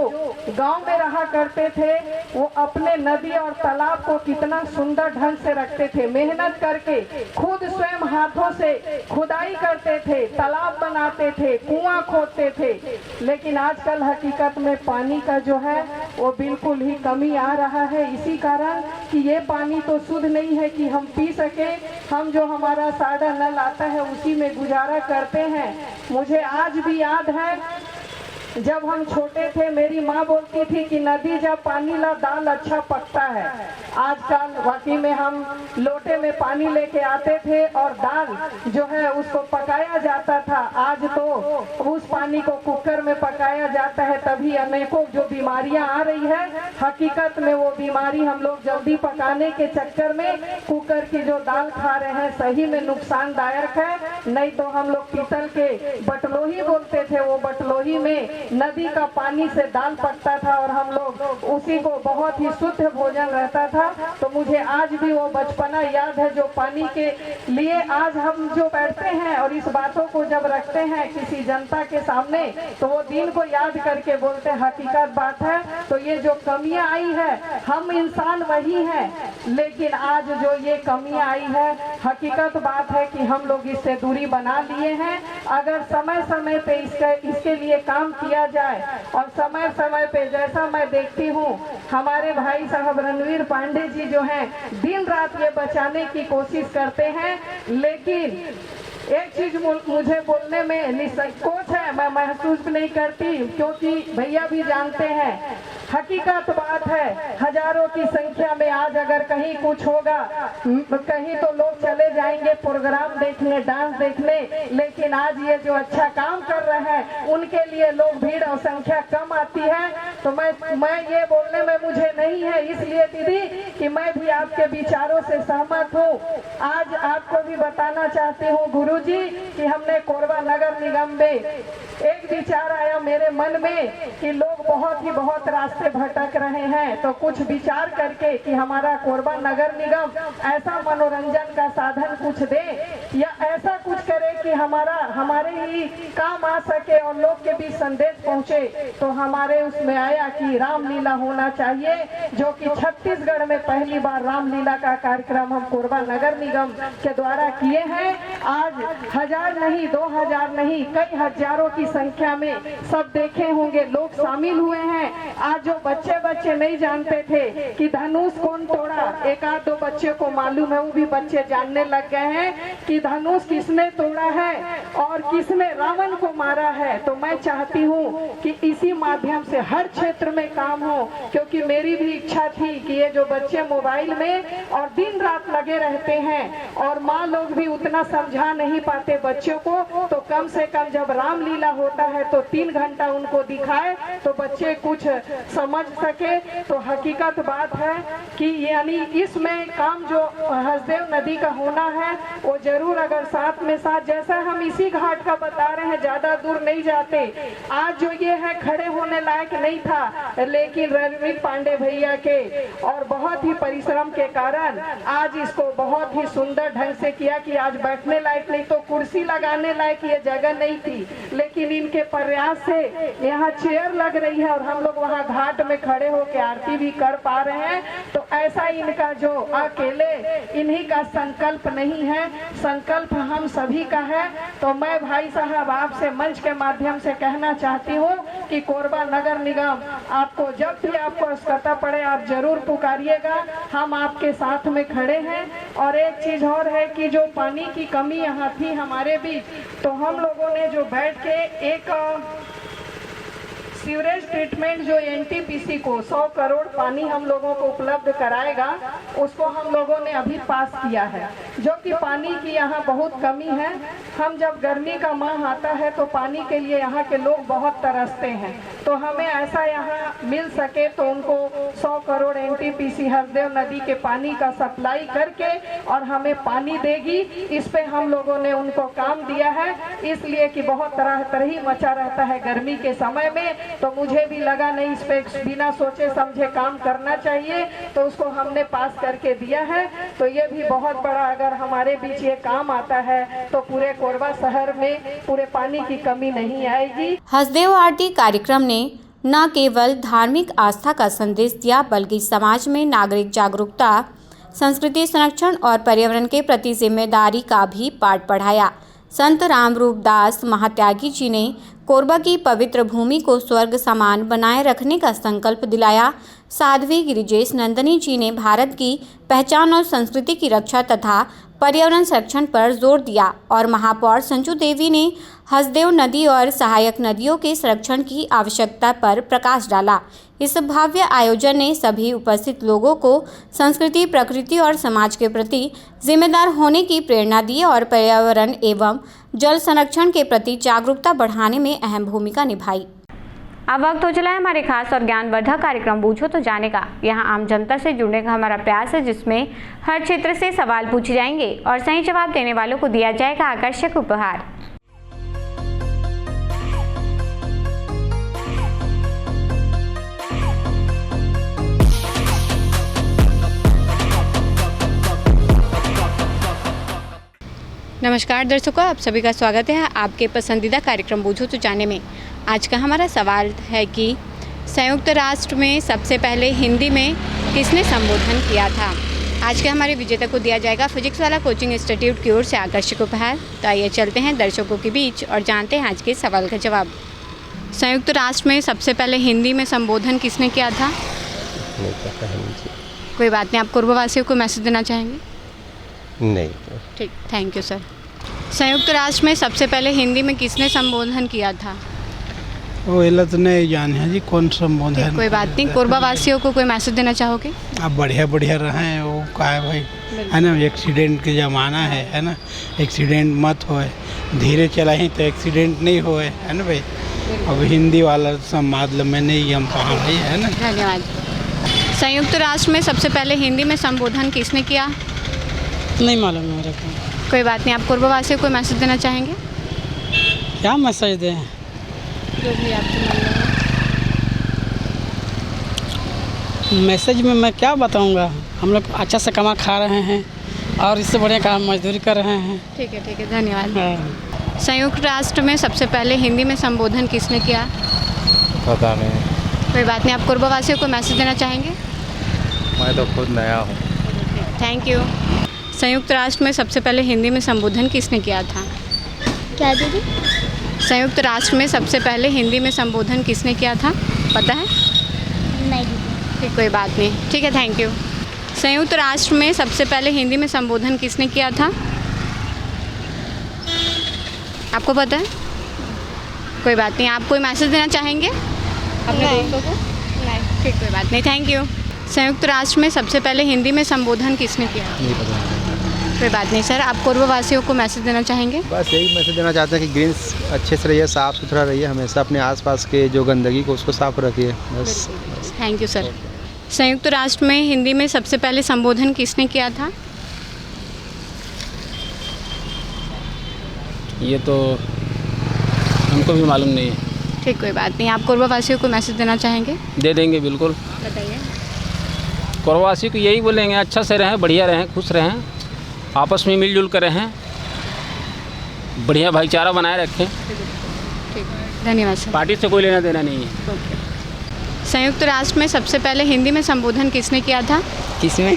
गांव में रहा करते थे वो अपने नदी और तालाब को कितना सुंदर ढंग से रखते थे, मेहनत करके खुद स्वयं हाथों से खुदाई करते थे, तालाब बनाते थे, कुआं खोदते थे। लेकिन आजकल हकीकत में पानी का जो है वो बिल्कुल ही कमी आ रहा है, इसी कारण कि ये पानी तो शुद्ध नहीं है कि हम पी सके। हम जो हमारा सादा नल आता है उसी में गुजारा करते हैं। मुझे आज भी याद है जब हम छोटे थे मेरी माँ बोलती थी कि नदी जब पानी ला दाल अच्छा पकता है। आजकल वाकई में हम लोटे में पानी लेके आते थे और दाल जो है उसको पकाया जाता था। आज तो उस पानी को कुकर में पकाया जाता है, तभी अनेकों जो बीमारियां आ रही है। हकीकत में वो बीमारी हम लोग जल्दी पकाने के चक्कर में कुकर की जो दाल खा रहे हैं सही में नुकसानदायक है। नहीं तो हम लोग पीतल के बटलोही बोलते थे, वो बटलोही में नदी का पानी से दाल पकता था और हम लोग उसी को बहुत ही शुद्ध भोजन रहता था। तो मुझे आज भी वो बचपना याद है जो पानी के लिए आज हम जो बैठते हैं और इस बातों को जब रखते हैं किसी जनता के सामने तो वो दिन को याद करके बोलते हैं हकीकत बात है। तो ये जो कमियां आई है, हम इंसान वही हैं, लेकिन आज जो ये कमियां आई है हकीकत बात है कि हम लोग इससे दूरी बना लिए हैं। अगर समय समय पे इसके लिए काम किया जाए और समय समय पे, जैसा मैं देखती हूँ हमारे भाई साहब रणवीर पांडे जी जो हैं दिन रात ये बचाने की कोशिश करते हैं। लेकिन एक चीज मुझे बोलने में निसंकोच है, मैं महसूस भी नहीं करती क्योंकि भैया भी जानते हैं हकीकत बात है। हजारों की संख्या में आज अगर कहीं कुछ होगा, कहीं तो लोग चले जाएंगे प्रोग्राम देखने, डांस देखने, लेकिन आज ये जो अच्छा काम कर रहे हैं उनके लिए लोग भीड़ और संख्या कम आती है। तो मैं ये बोलने में मुझे नहीं है, इसलिए दीदी कि मैं भी आपके विचारों से सहमत हूँ। आज आपको भी बताना चाहती हूँ गुरुजी कि हमने कोरबा नगर निगम में एक विचार आया मेरे मन में कि लोग बहुत रास्ते भटक रहे हैं, तो कुछ विचार करके कि हमारा कोरबा नगर निगम ऐसा मनोरंजन का साधन कुछ दे या ऐसा कुछ करे कि हमारे ही काम आ सके और लोग के बीच संदेश पहुंचे। तो हमारे उसमें आया कि रामलीला होना चाहिए, जो कि छत्तीसगढ़ में पहली बार रामलीला का कार्यक्रम हम कोरबा नगर निगम के द्वारा किए हैं। आज 1000 नहीं, 2000 नहीं, कई हजारों की संख्या में सब देखे होंगे लोग शामिल हुए हैं। आज जो बच्चे नहीं जानते थे कि धनुष कौन तोड़ा, एक आध दो बच्चे को मालूम है, वो भी बच्चे जानने लग गए हैं कि धनुष किसने तोड़ा है और किसने रावण को मारा है। तो मैं चाहती हूँ कि इसी माध्यम से हर क्षेत्र में काम हो, क्योंकि मेरी भी इच्छा थी कि ये जो बच्चे मोबाइल में और दिन रात लगे रहते हैं और माँ लोग भी उतना समझा नहीं पाते बच्चों को, तो कम से कम जब रामलीला होता है तो 3 घंटा उनको दिखाए तो बच्चे कुछ समझ सके। तो हकीकत बात है कि यानी इसमें काम जो हसदेव नदी का होना है वो जरूर, अगर साथ में साथ जैसा हम इसी घाट का बता रहे हैं, ज्यादा दूर नहीं जाते। आज जो ये है खड़े होने लायक नहीं था, लेकिन रणवीर पांडे भैया के और बहुत ही परिश्रम के कारण आज इसको बहुत ही सुंदर ढंग से किया कि आज बैठने लायक नहीं तो कुर्सी लगाने लायक ये जगह नहीं थी, लेकिन इनके प्रयास से यहाँ चेयर लग रही है और हम लोग वहाँ घाट में खड़े होकर आरती भी कर पा रहे हैं। तो ऐसा इनका जो अकेले इन्हीं का संकल्प नहीं है, संकल्प हम सभी का है। तो मैं भाई साहब आपसे मंच के माध्यम से कहना चाहती हूँ कि कोरबा नगर निगम आपको जब भी आपको आवश्यकता पड़े आप जरूर पुकारिएगा, हम आपके साथ में खड़े हैं। और एक चीज और है कि जो पानी की कमी यहाँ थी हमारे बीच, तो हम लोगों ने जो बैठ के एक सीवरेज ट्रीटमेंट जो एनटीपीसी को 100 करोड़ पानी हम लोगों को उपलब्ध कराएगा, उसको हम लोगों ने अभी पास किया है, जो कि पानी की यहाँ बहुत कमी है। हम जब गर्मी का माह आता है तो पानी के लिए यहाँ के लोग बहुत तरसते हैं, तो हमें ऐसा यहाँ मिल सके तो उनको 100 करोड़ एनटीपीसी हसदेव नदी के पानी का सप्लाई करके और हमें पानी देगी, इस पे हम लोगों ने उनको काम दिया है। इसलिए कि बहुत तरह मचा रहता है गर्मी के समय में, तो मुझे भी लगा नहीं, इस पे बिना सोचे समझे काम करना चाहिए, तो उसको हमने पास करके दिया है। तो ये भी बहुत बड़ा, अगर हमारे बीच ये काम आता है तो पूरे कोरबा शहर में पूरे पानी की कमी नहीं आएगी। हसदेव आरती कार्यक्रम ने न केवल धार्मिक आस्था का संदेश दिया, बल्कि समाज में नागरिक जागरूकता, संस्कृति संरक्षण और पर्यावरण के प्रति जिम्मेदारी का भी पाठ पढ़ाया। संत रामरूप दास महात्यागी जी ने कोरबा की पवित्र भूमि को स्वर्ग समान बनाए रखने का संकल्प दिलाया। साध्वी गिरिजेश नंदनी जी ने भारत की पहचान और संस्कृति की रक्षा तथा पर्यावरण संरक्षण पर जोर दिया और महापौर संजू देवी ने हसदेव नदी और सहायक नदियों के संरक्षण की आवश्यकता पर प्रकाश डाला। इस भव्य आयोजन ने सभी उपस्थित लोगों को संस्कृति, प्रकृति और समाज के प्रति जिम्मेदार होने की प्रेरणा दी और पर्यावरण एवं जल संरक्षण के प्रति जागरूकता बढ़ाने में अहम भूमिका निभाई। अब वक्त हो चला है हमारे खास और ज्ञानवर्धक कार्यक्रम पूछो तो जाने का। यहाँ आम जनता से जुड़ने का हमारा प्रयास है, जिसमें हर क्षेत्र से सवाल पूछे जाएंगे और सही जवाब देने वालों को दिया जाएगा आकर्षक उपहार। नमस्कार दर्शकों, आप सभी का स्वागत है आपके पसंदीदा कार्यक्रम पूछो तो जाने में। आज का हमारा सवाल है कि संयुक्त राष्ट्र में सबसे पहले हिंदी में किसने संबोधन किया था। आज के हमारे विजेता को दिया जाएगा फिजिक्स वाला कोचिंग इंस्टीट्यूट की ओर से आकर्षक उपहार। तो आइए चलते हैं दर्शकों के बीच और जानते हैं आज के सवाल का जवाब। संयुक्त राष्ट्र में सबसे पहले हिंदी में संबोधन किसने किया था? नहीं पता है मुझे। कोई बात नहीं, आप कोरबावासियों को मैसेज देना चाहेंगे? नहीं। ठीक, थैंक यू सर। संयुक्त राष्ट्र में सबसे पहले हिंदी में किसने संबोधन किया था? वो तो नहीं जाने हैं जी कौन संबोधन। कोई बात नहीं, कोरबावासियों को कोई मैसेज देना चाहोगे? आप बढ़िया बढ़िया रहें, वो का है भाई, है ना, एक्सीडेंट के ज़माना है ना, एक्सीडेंट मत होए, धीरे चलाएं तो एक्सीडेंट नहीं होए, है ना भाई। अब हिंदी वाला समाज में नहीं हम कहाँ भाई, है ना। धन्यवाद। संयुक्त राष्ट्र में सबसे पहले हिंदी में संबोधन किसने किया? नहीं मालूम है मेरे को। कोई बात नहीं, आप कोरबावासियों को मैसेज देना चाहेंगे? क्या मैसेज दें? जो भी आपको मैसेज में मैं क्या बताऊंगा। हम लोग अच्छा से कमा खा रहे हैं और इससे बढ़िया काम मजदूरी कर रहे हैं। ठीक है, धन्यवाद। संयुक्त राष्ट्र में सबसे पहले हिंदी में संबोधन किसने किया? पता नहीं। कोई बात नहीं, आप कोरबावासियों को मैसेज देना चाहेंगे? मैं तो खुद नया हूँ। Thank you. संयुक्त राष्ट्र में सबसे पहले हिंदी में संबोधन किसने किया था? क्या दीदी? संयुक्त राष्ट्र में सबसे पहले हिंदी में संबोधन किसने किया था, पता है? नहीं। ठीक, कोई बात नहीं, ठीक है, थैंक यू। संयुक्त राष्ट्र में सबसे पहले हिंदी में संबोधन किसने किया था, आपको पता है? कोई बात नहीं, आप कोई मैसेज देना चाहेंगे अपने दोस्तों को? नहीं। ठीक, कोई बात नहीं, थैंक यू। संयुक्त राष्ट्र में सबसे पहले हिंदी में संबोधन किसने किया? नहीं पता। कोई बात नहीं सर, आप कोरबावासियों को मैसेज देना चाहेंगे? बस यही मैसेज देना चाहते हैं कि ग्रीन्स अच्छे से रहिए, साफ़ सुथरा रहिए, हमेशा अपने आसपास के जो गंदगी को उसको साफ रखिए, बस। Thank you sir. संयुक्त राष्ट्र में हिंदी में सबसे पहले संबोधन किसने किया था? ये तो हमको भी मालूम नहीं है। ठीक, कोई बात नहीं, आप कोरबावासियों को मैसेज देना चाहेंगे? दे देंगे, बिल्कुल। बताइए। कोरबावासी को यही बोलेंगे, अच्छा से रहें, बढ़िया रहें, खुश रहें, आपस में मिलजुल कर रहें, बढ़िया भाईचारा बनाए रखें। ठीक, धन्यवाद सर। पार्टी से कोई लेना देना नहीं है। संयुक्त राष्ट्र में सबसे पहले हिंदी में संबोधन किसने किया था? किसमें?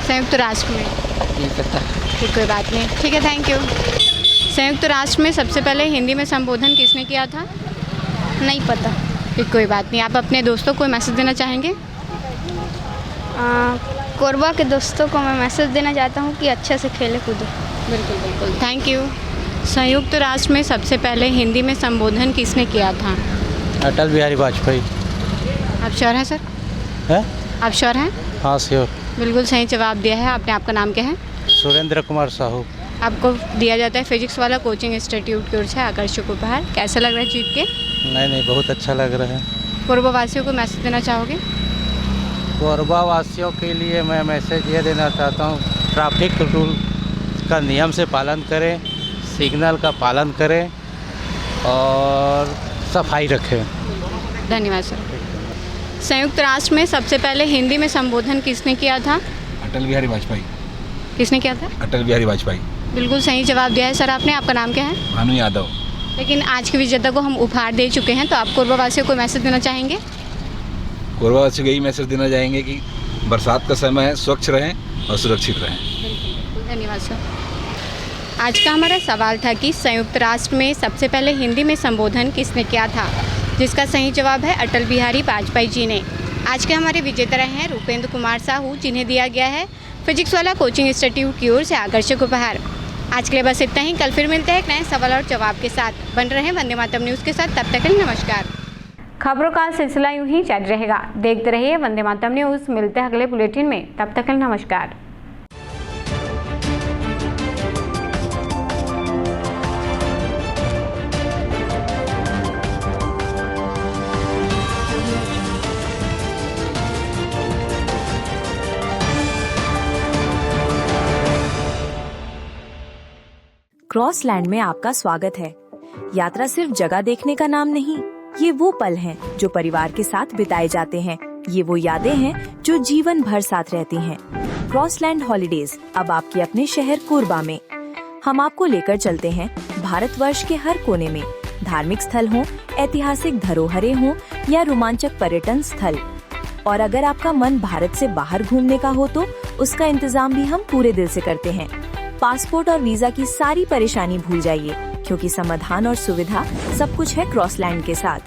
संयुक्त राष्ट्र में। नहीं पता। ठीक, कोई बात नहीं, ठीक है, थैंक यू। संयुक्त राष्ट्र में सबसे पहले हिंदी में संबोधन किसने किया था? नहीं पता। ठीक, कोई बात नहीं, आप अपने दोस्तों को मैसेज देना चाहेंगे? कोरबा के दोस्तों को मैं मैसेज देना चाहता हूँ कि अच्छे से खेले कूदे। बिल्कुल बिल्कुल, थैंक यू। संयुक्त राष्ट्र में सबसे पहले हिंदी में संबोधन किसने किया था? अटल बिहारी वाजपेयी। आप श्योर हैं सर? है? आप श्योर हैं? हाँ श्योर। बिल्कुल सही जवाब दिया है आपने। आपका नाम क्या है? सुरेंद्र कुमार साहू। आपको दिया जाता है फिजिक्स वाला कोचिंग इंस्टीट्यूट की ओर से आकर्षक उपहार। कैसा लग रहा है जीत के? नहीं, बहुत अच्छा लग रहा है। कोरबावासियों को मैसेज देना चाहोगे? कोरबावासियों के लिए मैं मैसेज ये देना चाहता हूँ, ट्रैफिक रूल का नियम से पालन करें, सिग्नल का पालन करें और सफाई रखें। धन्यवाद सर। संयुक्त राष्ट्र में सबसे पहले हिंदी में संबोधन किसने किया था? अटल बिहारी वाजपेयी। किसने किया था? अटल बिहारी वाजपेयी। बिल्कुल सही जवाब दिया है सर आपने। आपका नाम क्या है? भानु यादव। लेकिन आज के विजेता को हम उपहार दे चुके हैं, तो आप कोरबा वासियों को मैसेज देना चाहेंगे? कोरबा वासियों को यही मैसेज देना चाहेंगे कि बरसात का समय है, स्वच्छ रहें और सुरक्षित रहें। धन्यवाद सर। आज का हमारा सवाल था कि संयुक्त राष्ट्र में सबसे पहले हिंदी में संबोधन किसने किया था, जिसका सही जवाब है अटल बिहारी वाजपेयी जी ने। आज के हमारे विजेता रहे हैं रूपेंद्र कुमार साहू, जिन्हें दिया गया है फिजिक्स वाला कोचिंग इंस्टीट्यूट की ओर से आकर्षक उपहार। आज के लिए बस इतना ही। कल फिर मिलते हैं एक नए सवाल और जवाब के साथ। बन रहे वंदे मातरम न्यूज़ के साथ। तब तक के लिए नमस्कार। खबरों का सिलसिला यूं ही जारी रहेगा। देखते रहिए वंदे मातरम न्यूज़। मिलते हैं अगले बुलेटिन में। तब तक के लिए नमस्कार। क्रॉसलैंड में आपका स्वागत है। यात्रा सिर्फ जगह देखने का नाम नहीं, ये वो पल हैं जो परिवार के साथ बिताए जाते हैं। ये वो यादें हैं जो जीवन भर साथ रहती हैं। क्रॉसलैंड हॉलिडेज अब आपके अपने शहर कोरबा में। हम आपको लेकर चलते हैं भारतवर्ष के हर कोने में। धार्मिक स्थल हों, ऐतिहासिक धरोहरें हों या रोमांचक पर्यटन स्थल। और अगर आपका मन भारत से बाहर घूमने का हो तो उसका इंतजाम भी हम पूरे दिल से करते हैं। पासपोर्ट और वीजा की सारी परेशानी भूल जाइए, क्योंकि समाधान और सुविधा सब कुछ है क्रॉसलैंड के साथ।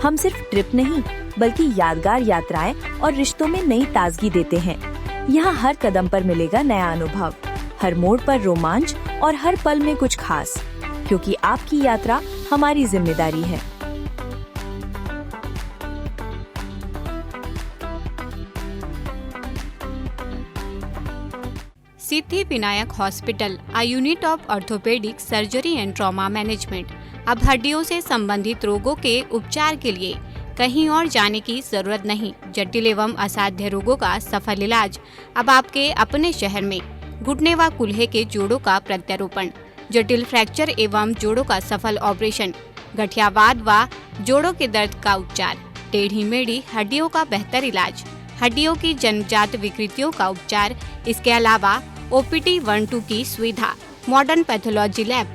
हम सिर्फ ट्रिप नहीं बल्कि यादगार यात्राएं और रिश्तों में नई ताजगी देते हैं। यहाँ हर कदम पर मिलेगा नया अनुभव, हर मोड़ पर रोमांच और हर पल में कुछ खास, क्योंकि आपकी यात्रा हमारी जिम्मेदारी है। Siddhi Vinayak hospital, a unit of orthopaedic surgery and trauma management. अब हड्डियों से संबंधित रोगों के उपचार के लिए कहीं और जाने की जरूरत नहीं। जटिल एवं असाध्य रोगों का सफल इलाज अब आपके अपने शहर में। घुटने व कूल्हे के जोड़ों का प्रत्यारोपण, जटिल फ्रैक्चर एवं जोड़ों का सफल ऑपरेशन, गठियावाद व जोड़ों के दर्द का उपचार, टेढ़ी मेढ़ी हड्डियों का बेहतर इलाज, हड्डियों की जन्मजात विकृतियों का उपचार। इसके अलावा OPT 1-2 की सुविधा, modern pathology lab,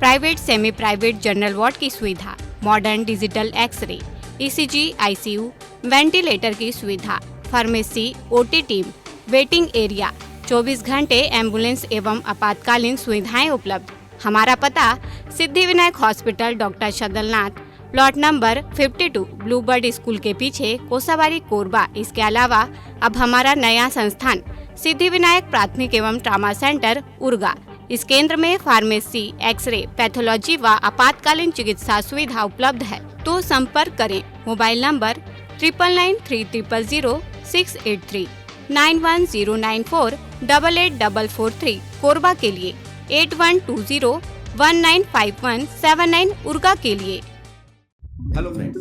private semi private general ward की सुविधा, modern digital X-ray, ECG, ICU, ventilator की सुविधा, pharmacy, OT team, waiting area, 24 घंटे एम्बुलेंस एवं आपातकालीन सुविधाएं उपलब्ध। हमारा पता Siddhi Vinayak hospital, doctor Shadalnath, plot number 52, bluebird school के पीछे, कोसाबारी, कोरबा। इसके अलावा अब हमारा नया संस्थान सिद्धि विनायक प्राथमिक एवं ट्रामा सेंटर, उर्गा। इस केंद्र में फार्मेसी, एक्सरे, पैथोलॉजी व आपातकालीन चिकित्सा सुविधा उपलब्ध है। तो संपर्क करें। मोबाइल नंबर 9993000683, 9109488443, कोरबा के लिए 8120195179, उर्गा के लिए। हेलो फ्रेंड्स,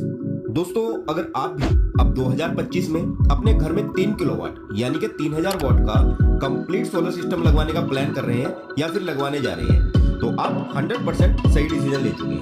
दोस्तों अगर आप भी अब 2025 में अपने घर में 3 किलोवाट यानी कि 3000 वाट का कंप्लीट सोलर सिस्टम लगवाने का प्लान कर रहे हैं या फिर लगवाने जा रहे हैं, तो आप 100% सही डिसीजन ले चुके हैं।